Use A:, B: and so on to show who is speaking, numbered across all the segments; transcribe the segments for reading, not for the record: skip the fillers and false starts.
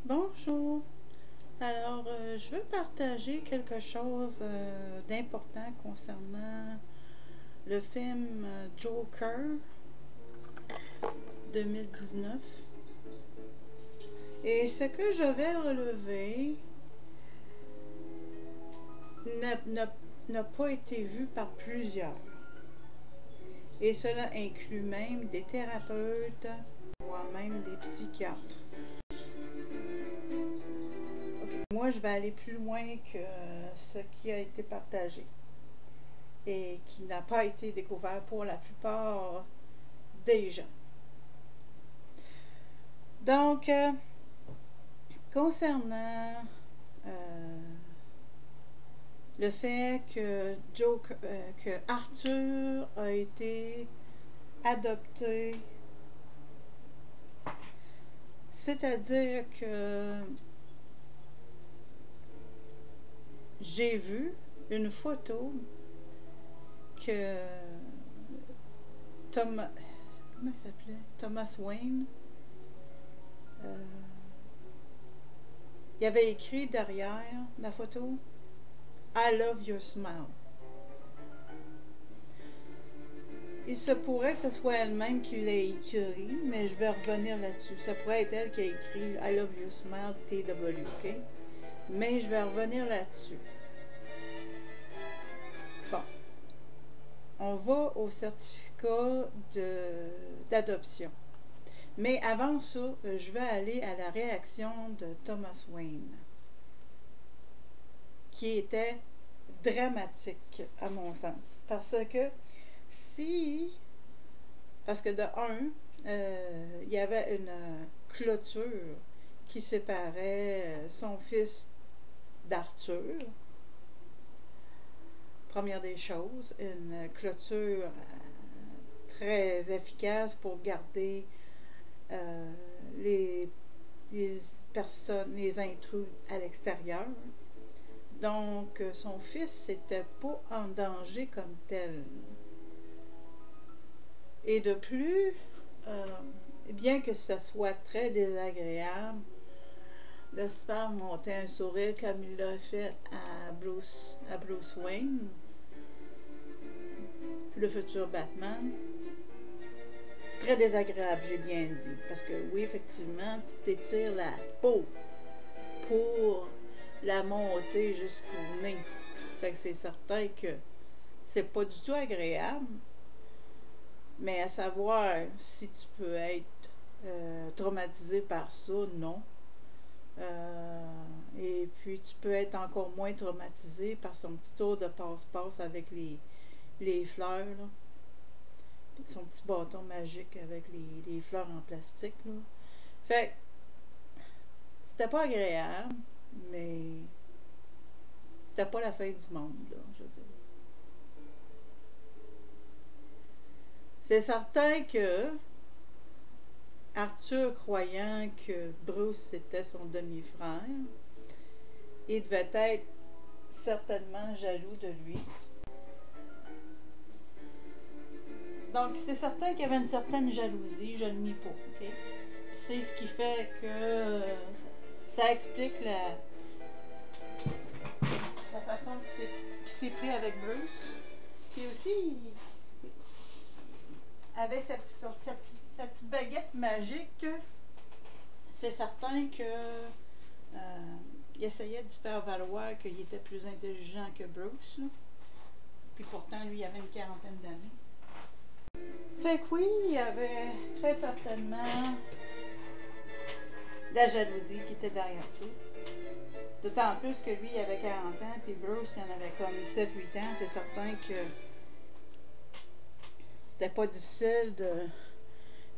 A: Bonjour. Alors, je veux partager quelque chose d'important concernant le film Joker 2019. Et ce que je vais relever n'a pas été vu par plusieurs. Et cela inclut même des thérapeutes, voire même des psychiatres. Moi, je vais aller plus loin que ce qui a été partagé et qui n'a pas été découvert pour la plupart des gens. Donc, concernant le fait que Arthur a été adopté, c'est-à-dire que j'ai vu une photo que comment il s'appelait? Thomas Wayne. Il avait écrit derrière la photo I love your smile. Il se pourrait que ce soit elle-même qui l'ait écrit, mais je vais revenir là-dessus. Ça pourrait être elle qui a écrit I love your smile TW, ok? Mais je vais revenir là-dessus. Bon. On va au certificat d'adoption. Mais avant ça, je vais aller à la réaction de Thomas Wayne, qui était dramatique à mon sens. Parce que de un, il y avait une clôture qui séparait son fils d'Arthur. Première des choses, une clôture très efficace pour garder les personnes, les intrus à l'extérieur. Donc, son fils n'était pas en danger comme tel. Et de plus, bien que ce soit très désagréable de se faire monter un sourire comme il l'a fait à Bruce Wayne, le futur Batman, très désagréable, j'ai bien dit. Parce que oui, effectivement, tu t'étires la peau pour la monter jusqu'au nez. Fait que c'est certain que c'est pas du tout agréable. Mais à savoir si tu peux être traumatisé par ça, non. Et puis tu peux être encore moins traumatisé par son petit tour de passe-passe avec les fleurs, là. Son petit bâton magique avec les fleurs en plastique, là. Fait c'était pas agréable, mais c'était pas la fin du monde, là, je veux dire. C'est certain que Arthur, croyant que Bruce était son demi-frère, il devait être certainement jaloux de lui. Donc, c'est certain qu'il y avait une certaine jalousie, je ne nie pas, ok? C'est ce qui fait que ça explique la façon qu'il s'est pris avec Bruce. Puis aussi, avec sa petite baguette magique, c'est certain que il essayait de faire valoir qu'il était plus intelligent que Bruce, là. Puis pourtant, lui, il avait une quarantaine d'années. Fait que oui, il y avait très certainement de la jalousie qui était derrière ça. D'autant plus que lui, il avait 40 ans, puis Bruce, il en avait comme 7-8 ans. C'est certain que c'était pas difficile de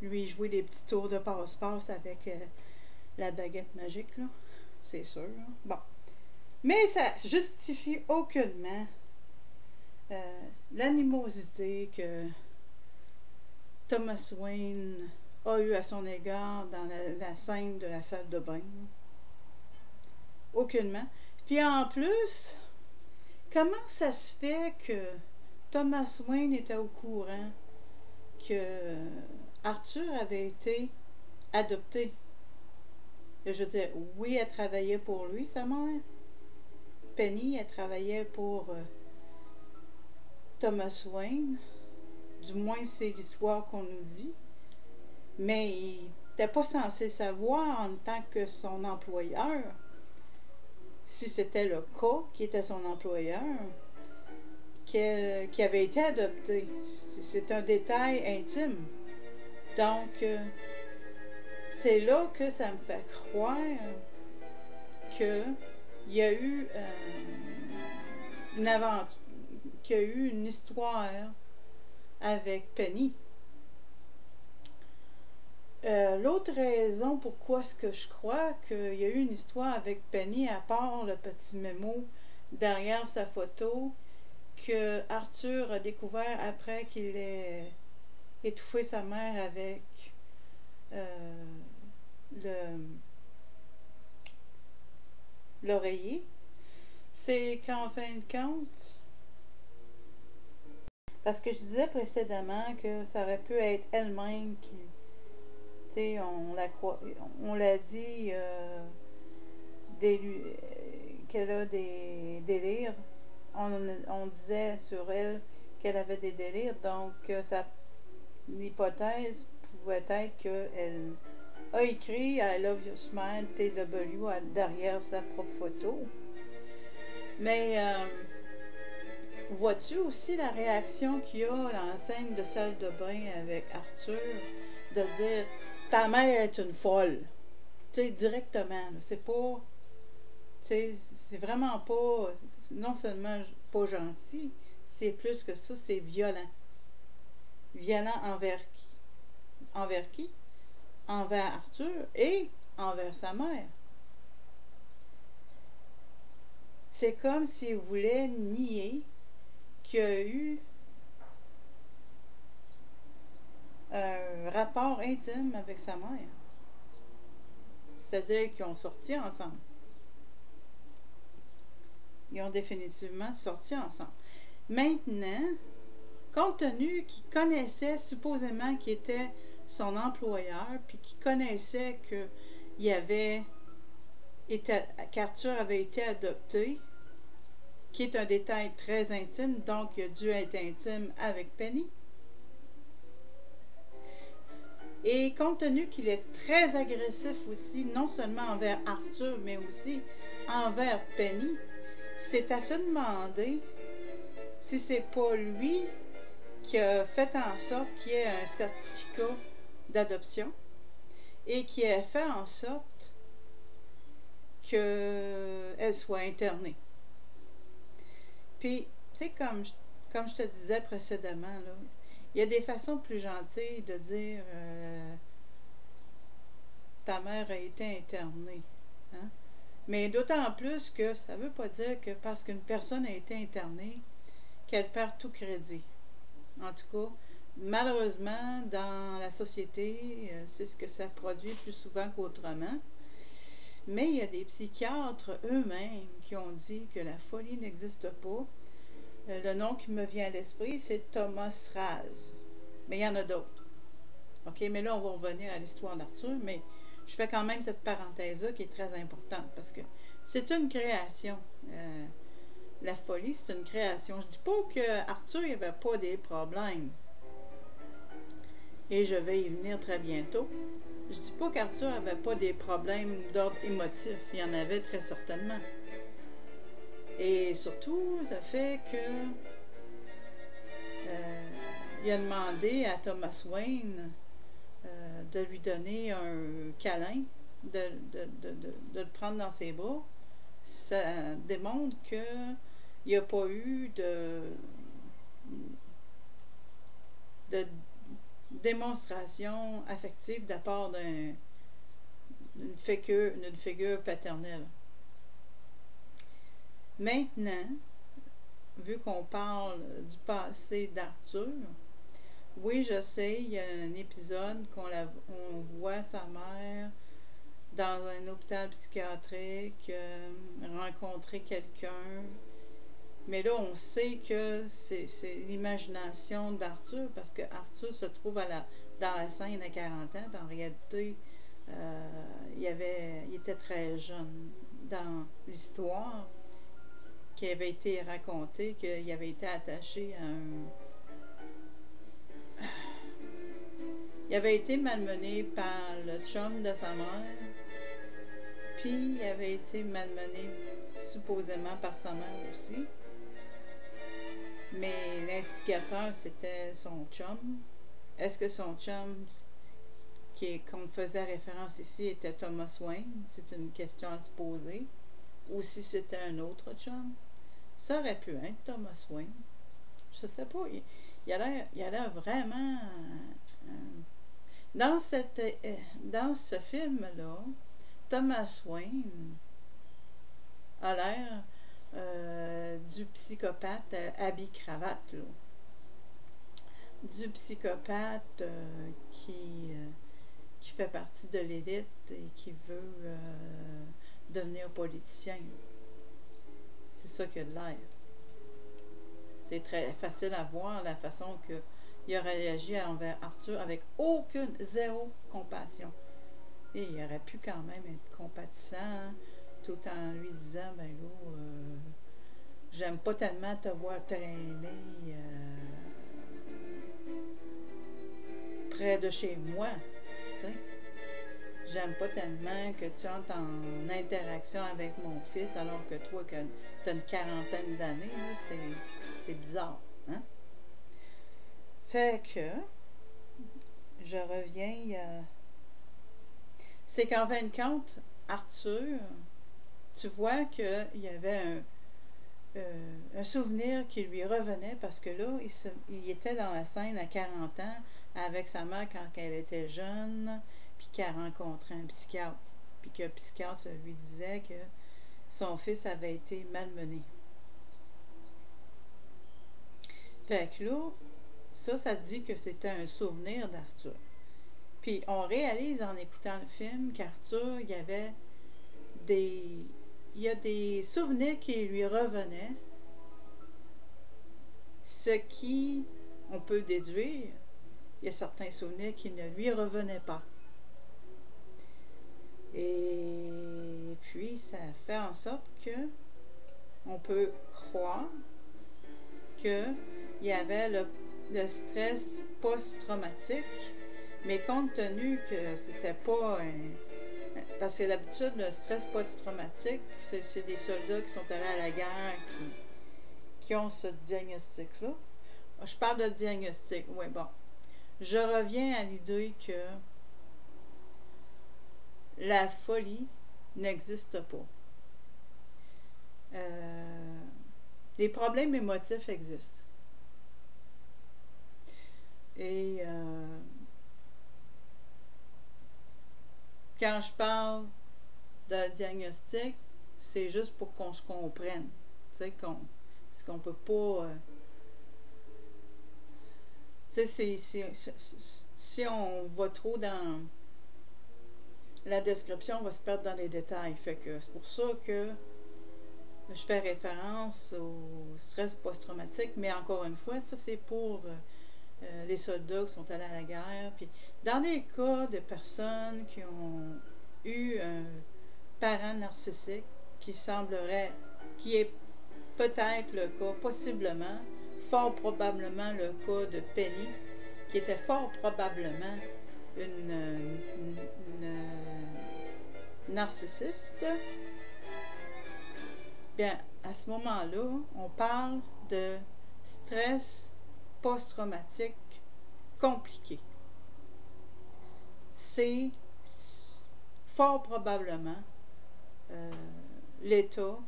A: lui jouer des petits tours de passe-passe avec la baguette magique, là. C'est sûr, là. Bon. Mais ça justifie aucunement l'animosité que Thomas Wayne a eu à son égard dans la scène de la salle de bain. Aucunement. Puis en plus, comment ça se fait que Thomas Wayne était au courant que Arthur avait été adopté? Je veux dire, oui, elle travaillait pour lui, sa mère. Penny, elle travaillait pour Thomas Wayne. Du moins, c'est l'histoire qu'on nous dit. Mais il n'était pas censé savoir en tant que son employeur, si c'était le cas qui était son employeur, qui avait été adopté. C'est un détail intime. Donc, c'est là que ça me fait croire qu'il y a eu une aventure, qu'il y a eu une histoire avec Penny. L'autre raison pourquoi est-ce que je crois qu'il y a eu une histoire avec Penny, à part le petit mémo derrière sa photo que Arthur a découvert après qu'il ait étouffé sa mère avec l'oreiller, c'est qu'en fin de compte, parce que je disais précédemment que ça aurait pu être elle-même qui, tu sais, on l'a dit qu'elle a des délires. On disait sur elle qu'elle avait des délires, donc l'hypothèse pouvait être qu'elle a écrit I Love You Smile TW derrière sa propre photo. Mais vois-tu aussi la réaction qu'il y a dans la scène de salle de bain avec Arthur, de dire ta mère est une folle, tu sais, directement, c'est pas, tu sais, c'est vraiment pas, non seulement pas gentil, c'est plus que ça, c'est violent. Violent envers qui? Envers qui? Envers Arthur et envers sa mère. C'est comme s'il voulait nier qu'il y a eu un rapport intime avec sa mère. C'est-à-dire qu'ils ont sorti ensemble. Ils ont définitivement sorti ensemble. Maintenant, compte tenu qu'il connaissait supposément qu'il était son employeur, puis qu'il connaissait qu'Arthur avait été adopté, qui est un détail très intime, donc il a dû être intime avec Penny. Et compte tenu qu'il est très agressif aussi, non seulement envers Arthur, mais aussi envers Penny, c'est à se demander si c'est pas lui qui a fait en sorte qu'il y ait un certificat d'adoption et qui a fait en sorte qu'elle soit internée. Puis, tu sais, comme je te disais précédemment, là, il y a des façons plus gentilles de dire ta mère a été internée. Hein? Mais d'autant plus que ça ne veut pas dire que parce qu'une personne a été internée, qu'elle perd tout crédit. En tout cas, malheureusement, dans la société, c'est ce que ça produit plus souvent qu'autrement. Mais il y a des psychiatres eux-mêmes qui ont dit que la folie n'existe pas. Le nom qui me vient à l'esprit, c'est Thomas Raz. Mais il y en a d'autres. OK, mais là, on va revenir à l'histoire d'Arthur, mais je fais quand même cette parenthèse-là qui est très importante parce que c'est une création. La folie, c'est une création. Je dis pas qu'Arthur n'avait pas des problèmes. Et je vais y venir très bientôt. Je dis pas qu'Arthur n'avait pas des problèmes d'ordre émotif. Il y en avait très certainement. Et surtout, ça fait que il a demandé à Thomas Wayne de lui donner un câlin, de le prendre dans ses bras. Ça démontre qu'il n'y a pas eu de démonstration affective de la part d'une figure paternelle. Maintenant, vu qu'on parle du passé d'Arthur, oui, je sais, il y a un épisode on voit sa mère dans un hôpital psychiatrique rencontrer quelqu'un. Mais là, on sait que c'est l'imagination d'Arthur parce que Arthur se trouve dans la scène à 40 ans, puis en réalité, il était très jeune dans l'histoire qui avait été racontée, qu'il avait été attaché à un... Il avait été malmené par le chum de sa mère, puis il avait été malmené supposément par sa mère aussi. Mais l'instigateur, c'était son chum. Est-ce que son chum, qu'on faisait référence ici, était Thomas Wayne? C'est une question à se poser. Ou si c'était un autre chum. Ça aurait pu être Thomas Wayne. Je sais pas. Il a l'air vraiment... dans ce film-là, Thomas Wayne a l'air du psychopathe habit-cravate, là. Du psychopathe qui fait partie de l'élite et qui veut devenir politicien. C'est ça qu'il a de l'air. C'est très facile à voir la façon qu'il a réagi envers Arthur avec zéro compassion. Et il aurait pu quand même être compatissant, hein, tout en lui disant, ben là, j'aime pas tellement te voir traîner près de chez moi, tu sais. J'aime pas tellement que tu entres en interaction avec mon fils alors que toi, que tu as une quarantaine d'années, c'est bizarre, hein? Fait que, je reviens, c'est qu'en fin de compte, Arthur, tu vois qu'il y avait un souvenir qui lui revenait parce que là, il était dans la scène à 40 ans avec sa mère quand elle était jeune, puis qu'elle a rencontré un psychiatre, puis que le psychiatre lui disait que son fils avait été malmené. Fait que là, ça dit que c'était un souvenir d'Arthur. Puis on réalise en écoutant le film qu'Arthur, il y a des souvenirs qui lui revenaient, ce qui, on peut déduire, il y a certains souvenirs qui ne lui revenaient pas. Et puis, ça fait en sorte que on peut croire qu'il y avait le stress post-traumatique, mais compte tenu que c'était pas parce que d'habitude, le stress post-traumatique, c'est des soldats qui sont allés à la guerre qui ont ce diagnostic-là. Je parle de diagnostic, oui, bon. Je reviens à l'idée que la folie n'existe pas. Les problèmes émotifs existent. Et quand je parle de diagnostic, c'est juste pour qu'on se comprenne. Tu sais, parce qu'on peut pas... tu sais, si on va trop dans la description, on va se perdre dans les détails. Fait que c'est pour ça que je fais référence au stress post-traumatique, mais encore une fois, ça c'est pour les soldats qui sont allés à la guerre. Puis dans les cas de personnes qui ont eu un parent narcissique qui semblerait, qui est peut-être le cas, possiblement, fort probablement le cas de Penny, qui était fort probablement une narcissiste. Bien, à ce moment-là, on parle de stress post-traumatique compliqué. C'est fort probablement l'état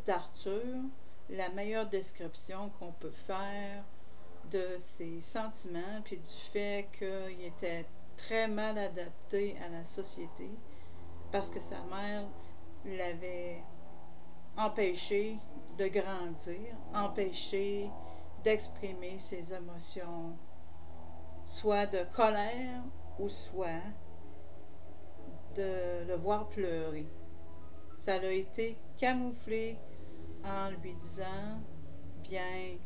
A: d'Arthur, la meilleure description qu'on peut faire de ses sentiments, puis du fait qu'il était très mal adapté à la société, parce que sa mère l'avait empêché de grandir, empêché d'exprimer ses émotions, soit de colère ou soit de le voir pleurer. Ça a été camouflé en lui disant, bien,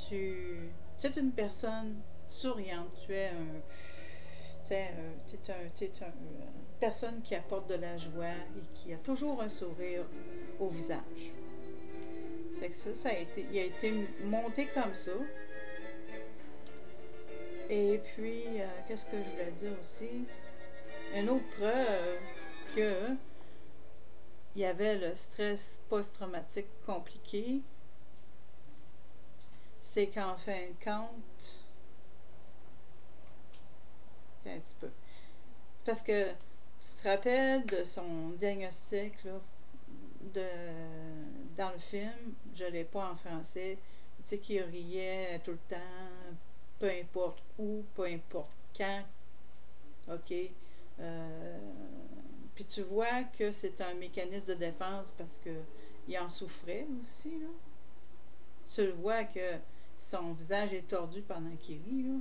A: tu es une personne souriante, tu es t'es une personne qui apporte de la joie et qui a toujours un sourire au visage. Fait que ça il a été monté comme ça. Et puis, qu'est-ce que je voulais dire aussi? Une autre preuve que il y avait le stress post-traumatique compliqué, c'est qu'en fin de compte, un petit peu. Parce que tu te rappelles de son diagnostic là, dans le film, je ne l'ai pas en français, tu sais, qu'il riait tout le temps, peu importe où, peu importe quand, ok. Puis tu vois que c'est un mécanisme de défense parce qu'il en souffrait aussi, là. Tu le vois que son visage est tordu pendant qu'il rit, là.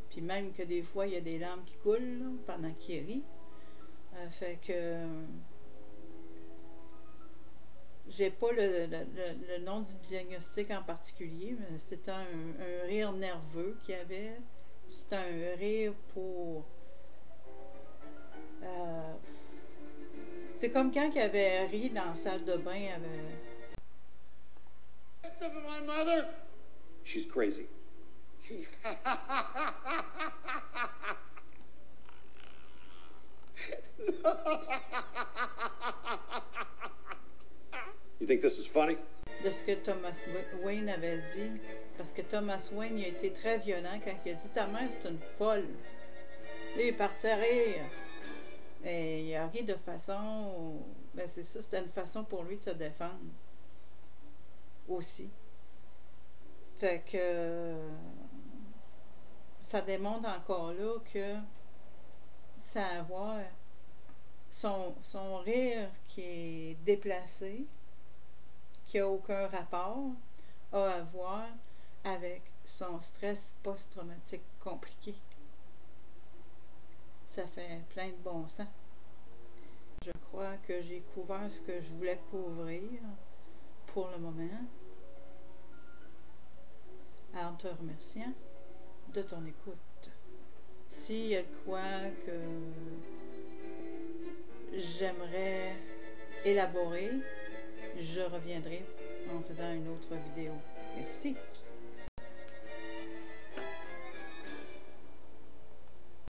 A: Puis même que des fois, il y a des larmes qui coulent là, pendant qu'il rit. Fait que j'ai pas le nom du diagnostic en particulier, mais c'était un rire nerveux qu'il y avait. C'était un rire pour... c'est comme quand il avait ri dans la salle de bain avec...
B: My mother. She's crazy. You think this is funny?
A: De ce que Thomas Wayne avait dit, parce que Thomas Wayne il a été très violent quand il a dit « Ta mère, c'est une folle. » Là, il est parti à rire. Et il a ri de façon... Ben c'est ça, c'était une façon pour lui de se défendre. Aussi. Fait que... ça démontre encore là que ça a à voir... Son rire qui est déplacé, qui n'a aucun rapport, a à voir avec son stress post-traumatique compliqué. Ça fait plein de bon sens. Je crois que j'ai couvert ce que je voulais couvrir pour le moment. En te remerciant de ton écoute. S'il y a de quoi que j'aimerais élaborer, je reviendrai en faisant une autre vidéo. Merci.